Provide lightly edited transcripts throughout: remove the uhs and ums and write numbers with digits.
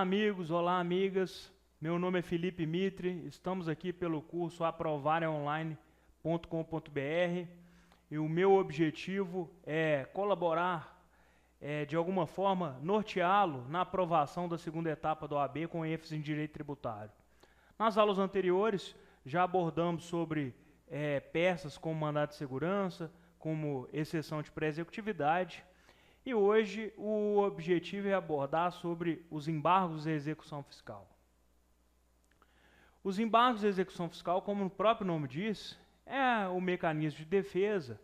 Olá, amigos, olá, amigas. Meu nome é Felipe Mitre. Estamos aqui pelo curso aprovareonline.com.br e o meu objetivo é colaborar, de alguma forma, norteá-lo na aprovação da segunda etapa da OAB com ênfase em direito tributário. Nas aulas anteriores, já abordamos sobre peças como mandado de segurança, como exceção de pré-executividade. E hoje o objetivo é abordar sobre os embargos à execução fiscal. Os embargos à execução fiscal, como o próprio nome diz, é o mecanismo de defesa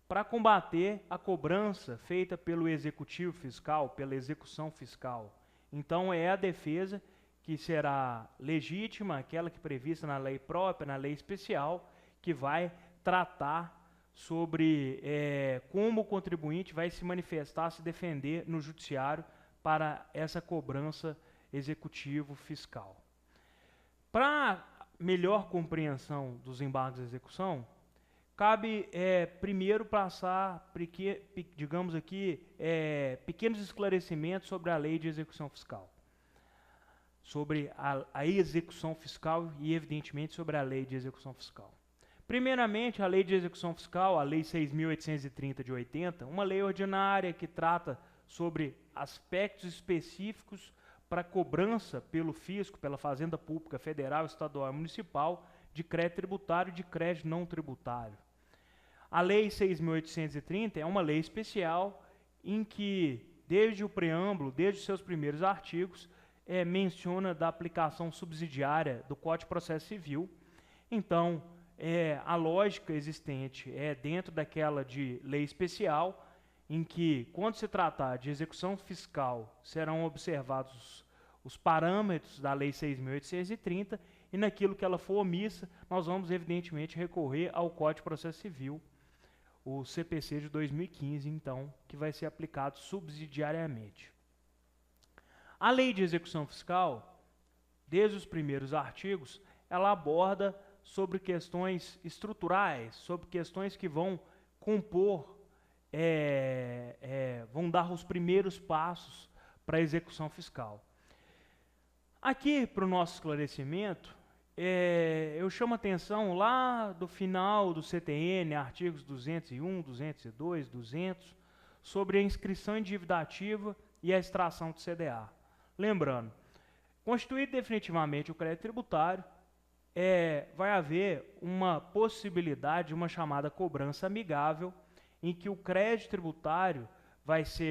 para combater a cobrança feita pelo executivo fiscal, pela execução fiscal. Então é a defesa que será legítima, aquela que é prevista na lei própria, na lei especial, que vai tratar sobre como o contribuinte vai se manifestar, se defender no judiciário para essa cobrança executivo fiscal. Para melhor compreensão dos embargos à execução, cabe primeiro passar, digamos aqui, pequenos esclarecimentos sobre a lei de execução fiscal. Sobre a execução fiscal e, evidentemente, sobre a lei de execução fiscal. Primeiramente, a Lei de Execução Fiscal, a Lei 6.830 de 80, uma lei ordinária que trata sobre aspectos específicos para cobrança pelo fisco, pela Fazenda Pública Federal, Estadual e Municipal, de crédito tributário e de crédito não tributário. A Lei 6.830 é uma lei especial em que, desde o preâmbulo, desde os seus primeiros artigos, menciona da aplicação subsidiária do Código de Processo Civil. Então, a lógica existente é dentro daquela de lei especial, em que, quando se tratar de execução fiscal, serão observados os parâmetros da Lei 6.830, e naquilo que ela for omissa, nós vamos, evidentemente, recorrer ao Código de Processo Civil, o CPC de 2015, então, que vai ser aplicado subsidiariamente. A Lei de Execução Fiscal, desde os primeiros artigos, ela aborda sobre questões estruturais, sobre questões que vão compor, vão dar os primeiros passos para a execução fiscal. Aqui, para o nosso esclarecimento, eu chamo a atenção lá do final do CTN, artigos 201, 202, 200, sobre a inscrição em dívida ativa e a extração de CDA. Lembrando, constituído definitivamente o crédito tributário, vai haver uma possibilidade, uma chamada cobrança amigável, em que o crédito tributário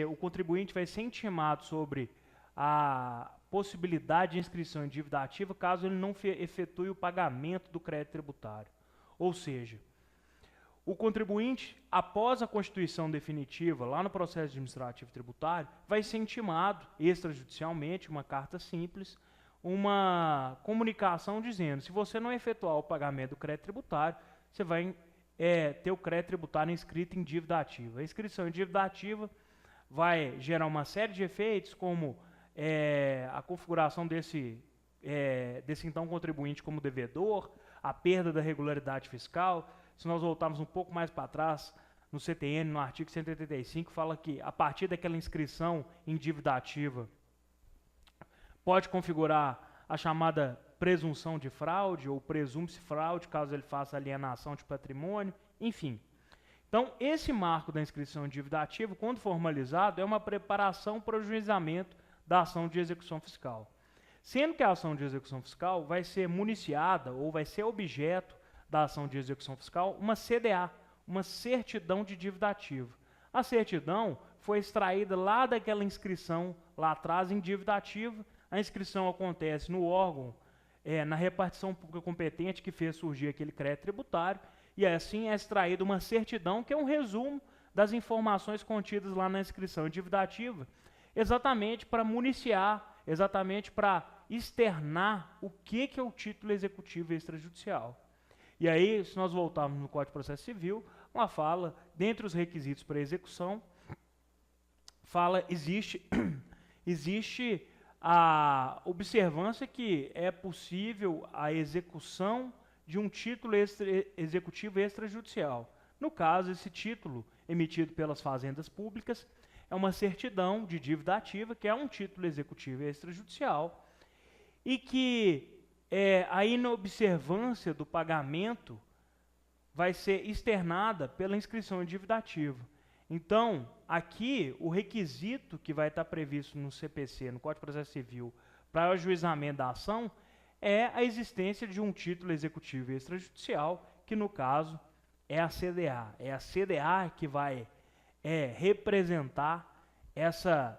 o contribuinte vai ser intimado sobre a possibilidade de inscrição em dívida ativa caso ele não efetue o pagamento do crédito tributário. Ou seja, o contribuinte, após a constituição definitiva, lá no processo administrativo tributário, vai ser intimado extrajudicialmente, uma carta simples, uma comunicação dizendo: se você não efetuar o pagamento do crédito tributário, você vai ter o crédito tributário inscrito em dívida ativa. A inscrição em dívida ativa vai gerar uma série de efeitos, como a configuração desse então contribuinte como devedor, a perda da regularidade fiscal. Se nós voltarmos um pouco mais para trás, no CTN, no artigo 185, fala que a partir daquela inscrição em dívida ativa, pode configurar a chamada presunção de fraude ou presume-se fraude, caso ele faça alienação de patrimônio, enfim. Então, esse marco da inscrição em dívida ativa, quando formalizado, é uma preparação para o juizamento da ação de execução fiscal. Sendo que a ação de execução fiscal vai ser municiada ou vai ser objeto da ação de execução fiscal uma CDA, uma certidão de dívida ativa. A certidão foi extraída lá daquela inscrição lá atrás em dívida ativa. A inscrição acontece no órgão, na repartição pública competente que fez surgir aquele crédito tributário, e assim é extraída uma certidão, que é um resumo das informações contidas lá na inscrição em dívida ativa, exatamente para municiar, exatamente para externar o que é o título executivo extrajudicial. E aí, se nós voltarmos no Código de Processo Civil, uma fala, dentre os requisitos para execução, existe a observância que é possível a execução de um título executivo extrajudicial. No caso, esse título, emitido pelas fazendas públicas, é uma certidão de dívida ativa, que é um título executivo extrajudicial, e que a inobservância do pagamento vai ser externada pela inscrição de dívida ativa. Então, aqui, o requisito que vai estar previsto no CPC, no Código de Processo Civil, para o ajuizamento da ação, é a existência de um título executivo extrajudicial, que no caso é a CDA. É a CDA que vai representar essa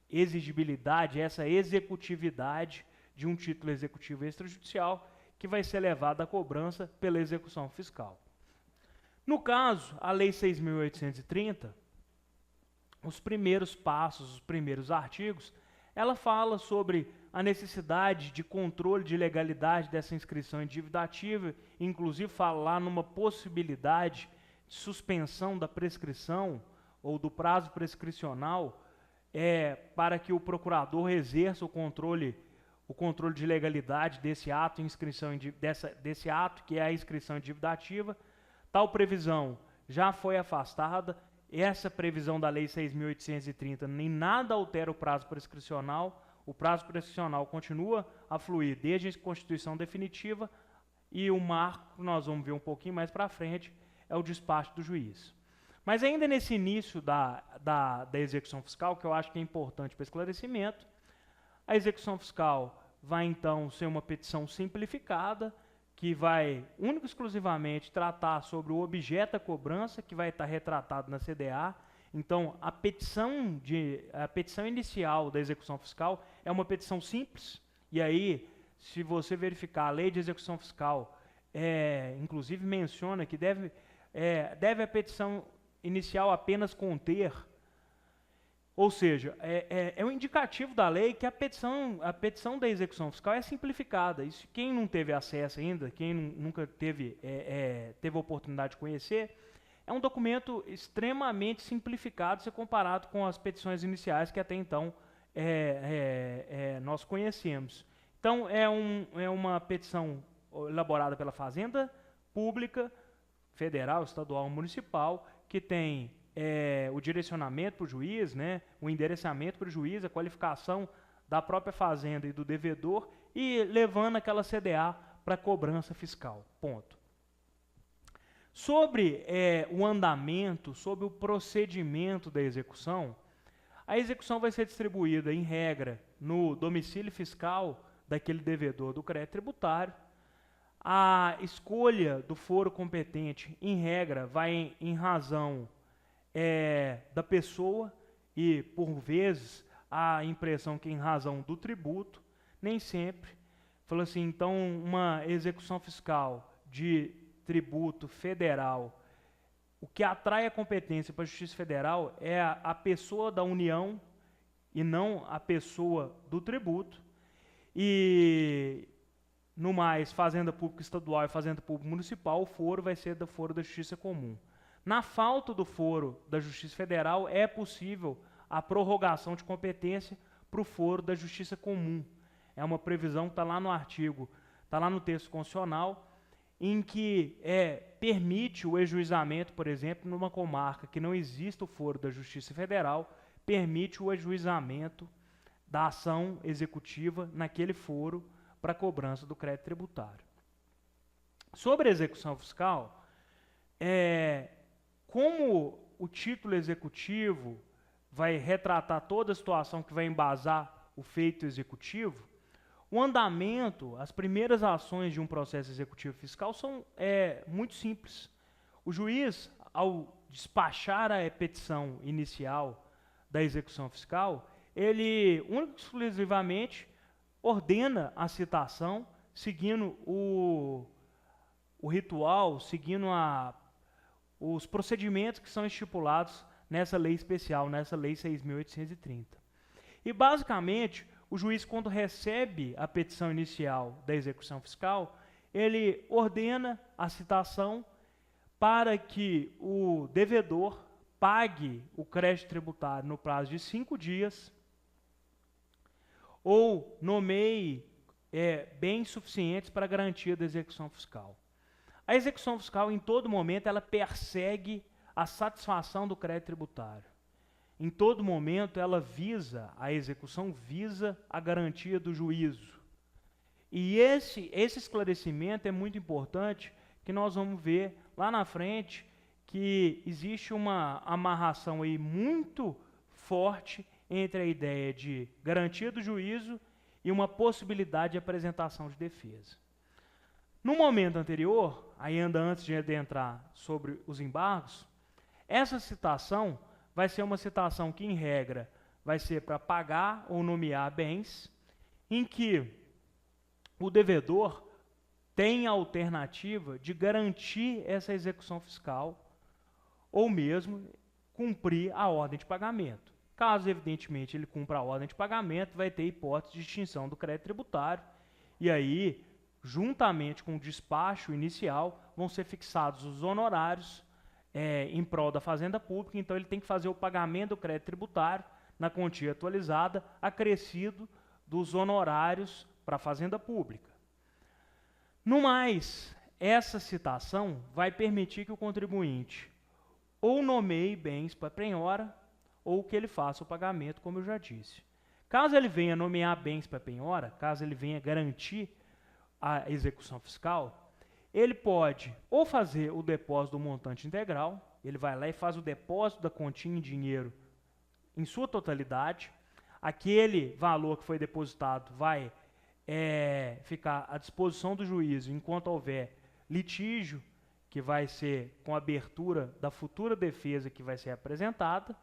exigibilidade, essa executividade de um título executivo extrajudicial, que vai ser levado à cobrança pela execução fiscal. No caso, a Lei 6.830, os primeiros passos, os primeiros artigos, ela fala sobre a necessidade de controle de legalidade dessa inscrição em dívida ativa, inclusive fala lá numa possibilidade de suspensão da prescrição ou do prazo prescricional para que o procurador exerça o controle de legalidade desse ato, desse ato que é a inscrição em dívida ativa. Tal previsão já foi afastada. Essa previsão da Lei 6.830 nem nada altera o prazo prescricional. O prazo prescricional continua a fluir desde a Constituição definitiva, e o marco, que nós vamos ver um pouquinho mais para frente, é o despacho do juiz. Mas ainda nesse início da execução fiscal, que eu acho que é importante para esclarecimento, a execução fiscal vai então ser uma petição simplificada, que vai única e exclusivamente tratar sobre o objeto da cobrança, que vai estar retratado na CDA. Então, a petição inicial da execução fiscal é uma petição simples, e aí, se você verificar a lei de execução fiscal, inclusive menciona que deve a petição inicial apenas conter, ou seja, é um indicativo da lei que a petição da execução fiscal é simplificada. Isso, quem não teve acesso ainda, quem nunca teve a oportunidade de conhecer, é um documento extremamente simplificado se comparado com as petições iniciais que até então nós conhecemos. Então, é uma petição elaborada pela Fazenda Pública, federal, estadual, municipal, que tem o direcionamento para o juiz, o endereçamento para o juiz, a qualificação da própria fazenda e do devedor, e levando aquela CDA para cobrança fiscal. Ponto. Sobre o andamento, sobre o procedimento da execução, a execução vai ser distribuída, em regra, no domicílio fiscal daquele devedor do crédito tributário. A escolha do foro competente, em regra, vai em razão da pessoa e, por vezes, a impressão que em razão do tributo, nem sempre. Fala assim, então, uma execução fiscal de tributo federal, o que atrai a competência para a Justiça Federal é a pessoa da União e não a pessoa do tributo. E, no mais, Fazenda Pública Estadual e Fazenda Pública Municipal, o foro vai ser do foro da Justiça Comum. Na falta do foro da Justiça Federal, é possível a prorrogação de competência para o foro da Justiça Comum. É uma previsão que está lá no artigo, está lá no texto constitucional, em que permite o ajuizamento, por exemplo, numa comarca que não exista o foro da Justiça Federal, permite o ajuizamento da ação executiva naquele foro para cobrança do crédito tributário. Sobre a execução fiscal, como o título executivo vai retratar toda a situação que vai embasar o feito executivo, o andamento, as primeiras ações de um processo executivo fiscal são muito simples. O juiz, ao despachar a petição inicial da execução fiscal, ele, única e exclusivamente, ordena a citação, seguindo o ritual, seguindo os procedimentos que são estipulados nessa lei especial, nessa Lei 6.830. E, basicamente, o juiz, quando recebe a petição inicial da execução fiscal, ele ordena a citação para que o devedor pague o crédito tributário no prazo de 5 dias ou nomeie bens suficientes para a garantia da execução fiscal. A execução fiscal, em todo momento, ela persegue a satisfação do crédito tributário. em todo momento, a execução visa a garantia do juízo. E esse esclarecimento é muito importante, que nós vamos ver lá na frente que existe uma amarração aí muito forte entre a ideia de garantia do juízo e uma possibilidade de apresentação de defesa. No momento anterior, ainda antes de adentrar sobre os embargos, essa citação vai ser uma citação que, em regra, vai ser para pagar ou nomear bens, em que o devedor tem a alternativa de garantir essa execução fiscal ou mesmo cumprir a ordem de pagamento. Caso, evidentemente, ele cumpra a ordem de pagamento, vai ter hipótese de extinção do crédito tributário, e aí, juntamente com o despacho inicial, vão ser fixados os honorários em prol da Fazenda Pública. Então ele tem que fazer o pagamento do crédito tributário na quantia atualizada, acrescido dos honorários para a Fazenda Pública. No mais, essa citação vai permitir que o contribuinte ou nomeie bens para penhora, ou que ele faça o pagamento, como eu já disse. Caso ele venha nomear bens para penhora, caso ele venha garantir a execução fiscal, ele pode ou fazer o depósito do montante integral, ele vai lá e faz o depósito da continha em dinheiro em sua totalidade, aquele valor que foi depositado vai ficar à disposição do juízo enquanto houver litígio, que vai ser com a abertura da futura defesa que vai ser apresentada.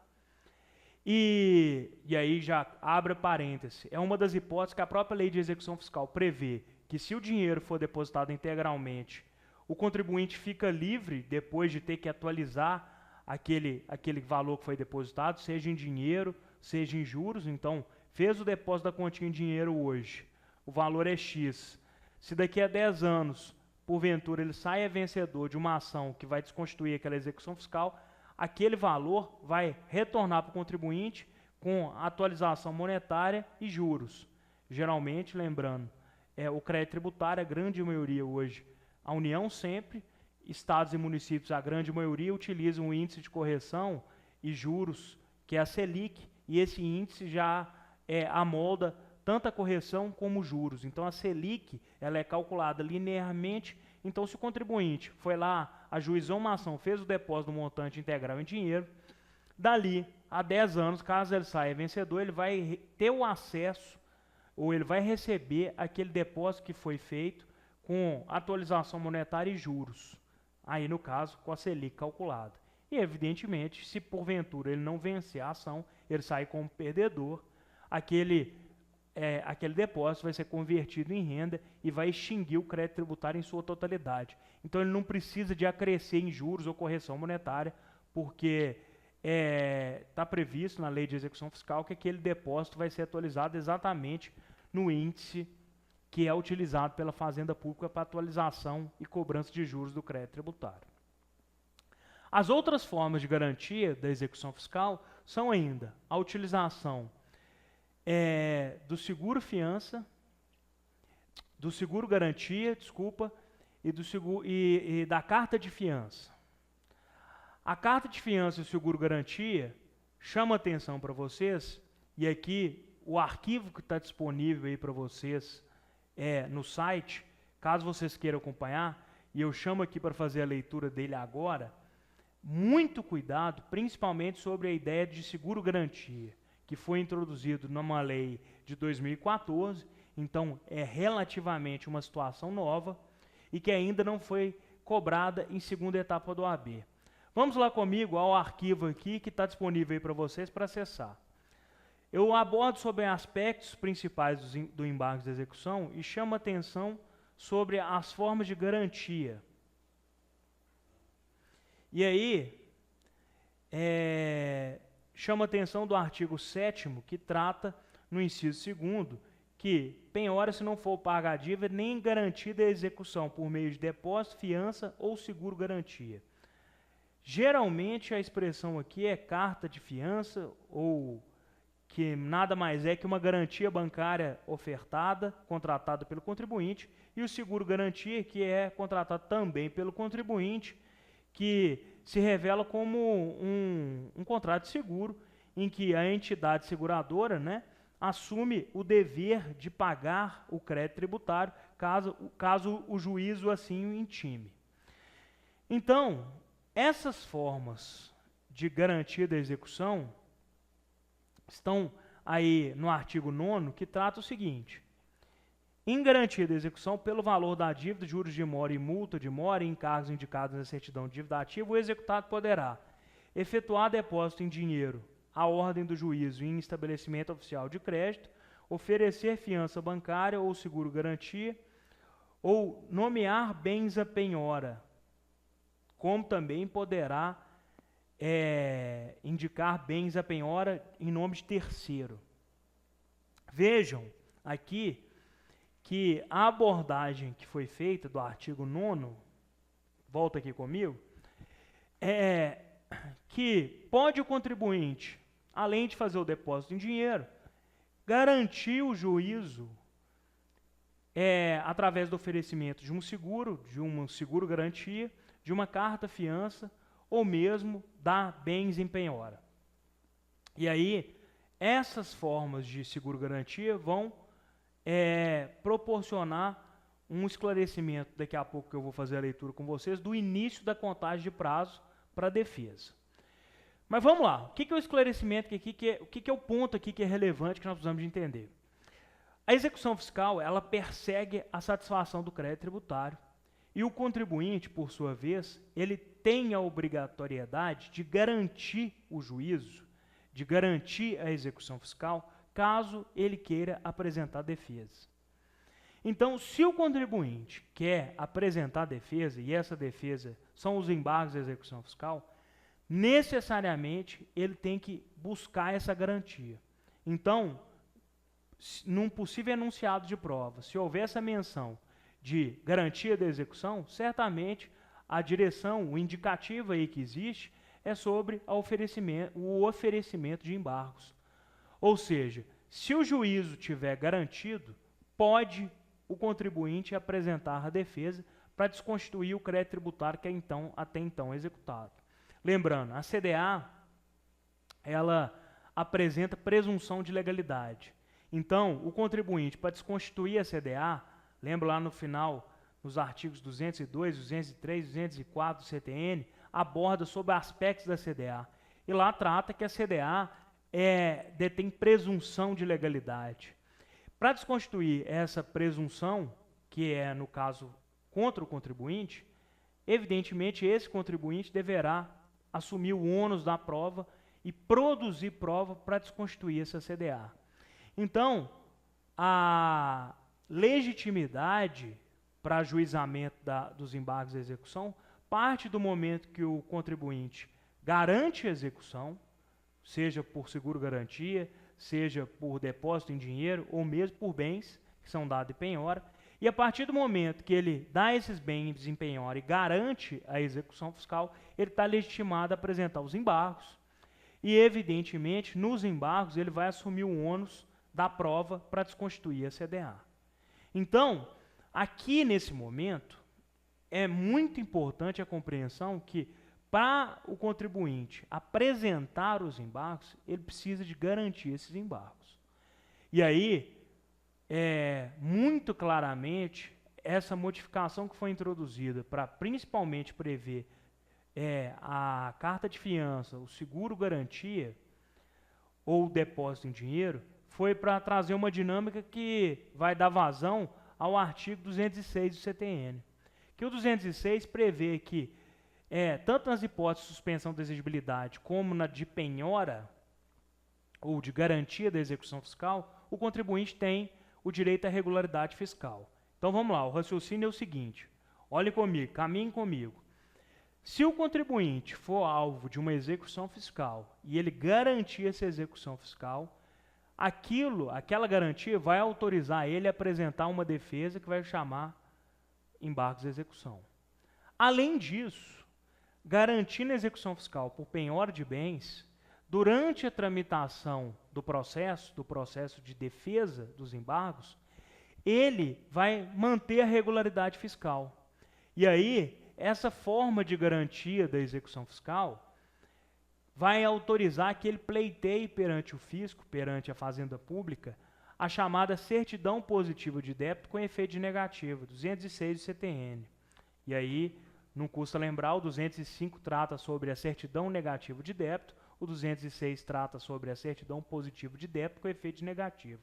E aí já abre parêntese, é uma das hipóteses que a própria lei de execução fiscal prevê, que se o dinheiro for depositado integralmente, o contribuinte fica livre, depois de ter que atualizar aquele valor que foi depositado, seja em dinheiro, seja em juros. Então, fez o depósito da continha em dinheiro hoje, o valor é X. Se daqui a 10 anos, porventura, ele saia vencedor de uma ação que vai desconstituir aquela execução fiscal, aquele valor vai retornar para o contribuinte com atualização monetária e juros. Geralmente, lembrando, o crédito tributário, a grande maioria hoje, a União sempre, estados e municípios, a grande maioria, utilizam o índice de correção e juros, que é a Selic, e esse índice já amolda tanto a correção como os juros. Então, a Selic ela é calculada linearmente. Então, se o contribuinte foi lá, ajuizou uma ação, fez o depósito do montante integral em dinheiro, dali a 10 anos, caso ele saia vencedor, ele vai ter o acesso, ou ele vai receber aquele depósito que foi feito com atualização monetária e juros. Aí, no caso, com a Selic calculada. E, evidentemente, se porventura ele não vencer a ação, ele sai como perdedor, aquele depósito vai ser convertido em renda e vai extinguir o crédito tributário em sua totalidade. Então, ele não precisa de acrescer em juros ou correção monetária, porque está previsto na lei de execução fiscal que aquele depósito vai ser atualizado exatamente no índice que é utilizado pela Fazenda Pública para atualização e cobrança de juros do crédito tributário. As outras formas de garantia da execução fiscal são ainda a utilização do seguro fiança, do seguro garantia, desculpa, e da carta de fiança. A carta de fiança e o seguro garantia chama atenção para vocês, e aqui o arquivo que está disponível aí para vocês no site, caso vocês queiram acompanhar, e eu chamo aqui para fazer a leitura dele agora, muito cuidado, principalmente sobre a ideia de seguro garantia, que foi introduzido numa lei de 2014, então é relativamente uma situação nova e que ainda não foi cobrada em segunda etapa do OAB. Vamos lá comigo ao arquivo aqui que está disponível aí para vocês para acessar. Eu abordo sobre aspectos principais do embargo de execução e chamo atenção sobre as formas de garantia. E aí, chama atenção do artigo 7º, que trata, no inciso 2º, que penhora se não for paga a dívida nem garantida a execução por meio de depósito, fiança ou seguro garantia. Geralmente a expressão aqui é carta de fiança, ou que nada mais é que uma garantia bancária ofertada, contratada pelo contribuinte, e o seguro garantia, que é contratado também pelo contribuinte, que se revela como um contrato de seguro, em que a entidade seguradora, né, assume o dever de pagar o crédito tributário, caso o juízo assim o intime. Então, essas formas de garantia da execução estão aí no artigo 9º, que trata o seguinte: em garantia da execução, pelo valor da dívida, juros de mora e multa de mora e encargos indicados na certidão de dívida ativa, o executado poderá efetuar depósito em dinheiro à ordem do juízo em estabelecimento oficial de crédito, oferecer fiança bancária ou seguro-garantia, ou nomear bens a penhora, como também poderá indicar bens a penhora em nome de terceiro. Vejam aqui que a abordagem que foi feita do artigo 9º, volta aqui comigo, é que pode o contribuinte, além de fazer o depósito em dinheiro, garantir o juízo através do oferecimento de um seguro-garantia, de uma carta-fiança, ou mesmo dar bens em penhora. E aí, essas formas de seguro-garantia vão proporcionar um esclarecimento, daqui a pouco que eu vou fazer a leitura com vocês, do início da contagem de prazo para a defesa. Mas vamos lá, o que é o esclarecimento aqui, o que é o ponto aqui que é relevante, que nós precisamos de entender? A execução fiscal, ela persegue a satisfação do crédito tributário, e o contribuinte, por sua vez, ele tem a obrigatoriedade de garantir o juízo, de garantir a execução fiscal, caso ele queira apresentar defesa. Então, se o contribuinte quer apresentar defesa, e essa defesa são os embargos da execução fiscal, necessariamente ele tem que buscar essa garantia. Então, num possível enunciado de prova, se houver essa menção de garantia da execução, certamente a direção, o indicativo aí que existe, é sobre o oferecimento de embargos. Ou seja, se o juízo tiver garantido, pode o contribuinte apresentar a defesa para desconstituir o crédito tributário que é até então executado. Lembrando, a CDA, ela apresenta presunção de legalidade. Então, o contribuinte, para desconstituir a CDA, lembra lá no final, nos artigos 202, 203, 204 do CTN, aborda sobre aspectos da CDA. E lá trata que a CDA detém presunção de legalidade. Para desconstituir essa presunção, que é, no caso, contra o contribuinte, evidentemente esse contribuinte deverá assumir o ônus da prova e produzir prova para desconstituir essa CDA. Então, a legitimidade para ajuizamento dos embargos da execução parte do momento que o contribuinte garante a execução, seja por seguro-garantia, seja por depósito em dinheiro ou mesmo por bens que são dados em penhora, e a partir do momento que ele dá esses bens em penhora e garante a execução fiscal, ele está legitimado a apresentar os embargos e, evidentemente, nos embargos ele vai assumir o ônus da prova para desconstituir a CDA. Então, aqui nesse momento, é muito importante a compreensão que, para o contribuinte apresentar os embargos, ele precisa de garantir esses embargos. E aí, muito claramente, essa modificação que foi introduzida para principalmente prever a carta de fiança, o seguro-garantia ou o depósito em dinheiro, foi para trazer uma dinâmica que vai dar vazão ao artigo 206 do CTN. Que o 206 prevê que, tanto nas hipóteses de suspensão de exigibilidade como na de penhora ou de garantia da execução fiscal, o contribuinte tem o direito à regularidade fiscal. Então vamos lá, o raciocínio é o seguinte, olhem comigo, caminhem comigo. Se o contribuinte for alvo de uma execução fiscal e ele garantir essa execução fiscal, aquela garantia vai autorizar ele a apresentar uma defesa que vai chamar embargos de execução. Além disso, garantindo a execução fiscal por penhora de bens, durante a tramitação do processo de defesa dos embargos, ele vai manter a regularidade fiscal. E aí, essa forma de garantia da execução fiscal vai autorizar que ele pleiteie perante o fisco, perante a Fazenda Pública, a chamada certidão positiva de débito com efeito de negativo, 206 do CTN. E aí, não custa lembrar, o 205 trata sobre a certidão negativa de débito, o 206 trata sobre a certidão positiva de débito com efeito de negativo.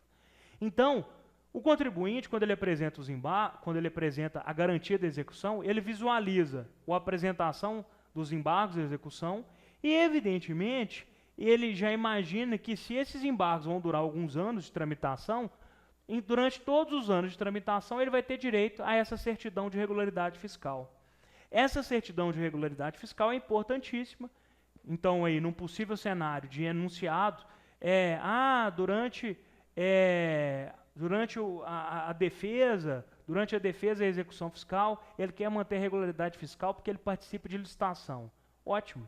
Então, o contribuinte, quando ele apresenta a garantia da execução, ele visualiza a apresentação dos embargos da execução e, evidentemente, ele já imagina que se esses embargos vão durar alguns anos de tramitação, durante todos os anos de tramitação, ele vai ter direito a essa certidão de regularidade fiscal. Essa certidão de regularidade fiscal é importantíssima. Então, aí, num possível cenário de enunciado, durante a defesa e a execução fiscal, ele quer manter a regularidade fiscal porque ele participa de licitação. Ótimo.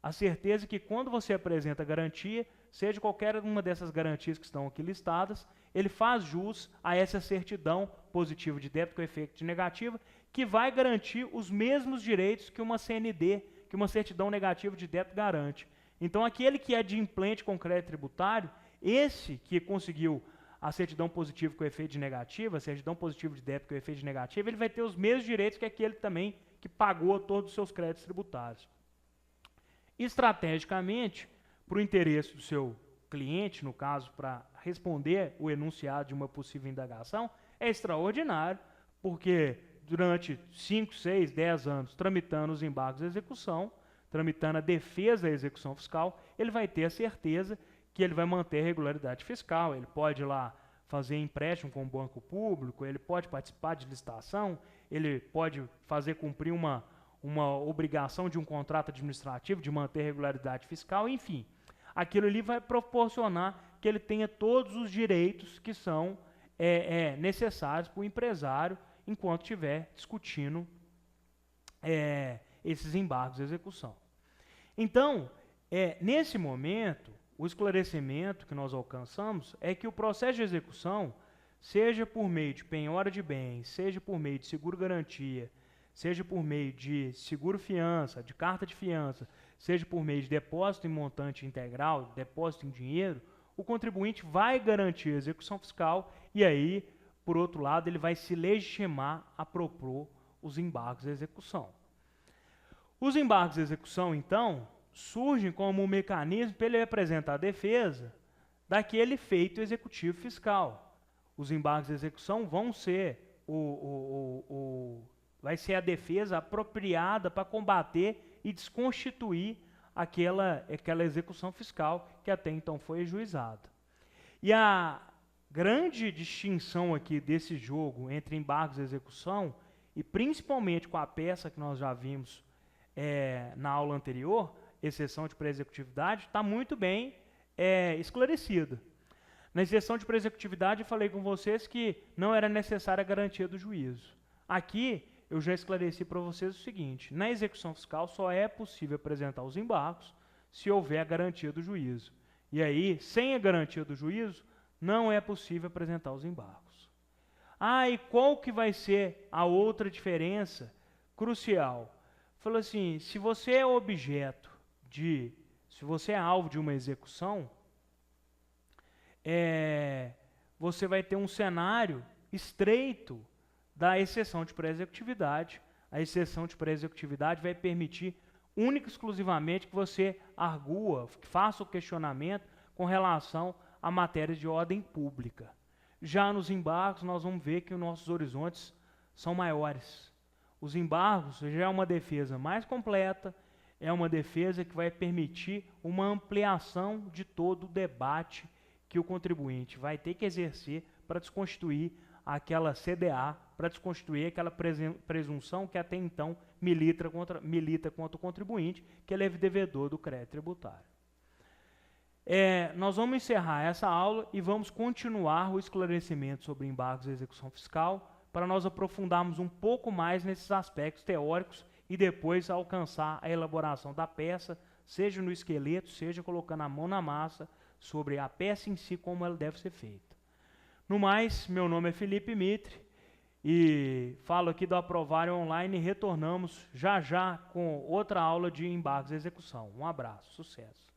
A certeza que quando você apresenta a garantia, seja qualquer uma dessas garantias que estão aqui listadas, ele faz jus a essa certidão positiva de débito com efeito de negativa, que vai garantir os mesmos direitos que uma CND, que uma certidão negativa de débito garante. Então, aquele que é adimplente com crédito tributário, esse que conseguiu a certidão positiva com efeito de negativa, a certidão positiva de débito com efeito de negativa, ele vai ter os mesmos direitos que aquele também que pagou todos os seus créditos tributários. Estrategicamente, para o interesse do seu cliente, no caso, para responder o enunciado de uma possível indagação, é extraordinário, porque durante 5, 6, 10 anos, tramitando os embargos de execução, tramitando a defesa da execução fiscal, ele vai ter a certeza que ele vai manter a regularidade fiscal, ele pode ir lá fazer empréstimo com o banco público, ele pode participar de licitação, ele pode fazer cumprir uma obrigação de um contrato administrativo de manter a regularidade fiscal, enfim. Aquilo ali vai proporcionar que ele tenha todos os direitos que são necessários para o empresário enquanto estiver discutindo esses embargos de execução. Então, nesse momento, o esclarecimento que nós alcançamos é que o processo de execução, seja por meio de penhora de bens, seja por meio de seguro-garantia, seja por meio de seguro-fiança, de carta de fiança, seja por meio de depósito em montante integral, depósito em dinheiro, o contribuinte vai garantir a execução fiscal e aí, por outro lado, ele vai se legitimar a propor os embargos de execução. Os embargos de execução, então, surgem como um mecanismo para ele apresentar a defesa daquele feito executivo fiscal. Os embargos de execução vão ser vai ser a defesa apropriada para combater e desconstituir aquela execução fiscal que até então foi ajuizada. E a grande distinção aqui desse jogo entre embargos e execução, e principalmente com a peça que nós já vimos na aula anterior, exceção de pré-executividade, está muito bem esclarecida. Na exceção de pré-executividade, eu falei com vocês que não era necessária a garantia do juízo. Aqui, eu já esclareci para vocês o seguinte: na execução fiscal só é possível apresentar os embargos se houver a garantia do juízo. E aí, sem a garantia do juízo, não é possível apresentar os embargos. E qual que vai ser a outra diferença crucial? Falou assim, se você é objeto se você é alvo de uma execução, você vai ter um cenário estreito da exceção de pré-executividade. A exceção de pré-executividade vai permitir única e exclusivamente que você que faça o questionamento com relação a matérias de ordem pública. Já nos embargos, nós vamos ver que os nossos horizontes são maiores. Os embargos já é uma defesa mais completa, é uma defesa que vai permitir uma ampliação de todo o debate que o contribuinte vai ter que exercer para desconstituir aquela CDA, para desconstituir aquela presunção que até então milita contra o contribuinte, que ele é devedor do crédito tributário. Nós vamos encerrar essa aula e vamos continuar o esclarecimento sobre embargos e execução fiscal, para nós aprofundarmos um pouco mais nesses aspectos teóricos e depois alcançar a elaboração da peça, seja no esqueleto, seja colocando a mão na massa sobre a peça em si, como ela deve ser feita. No mais, meu nome é Felipe Mitre E falo aqui do Aprovário Online e retornamos já já com outra aula de embargos e execução. Um abraço, sucesso.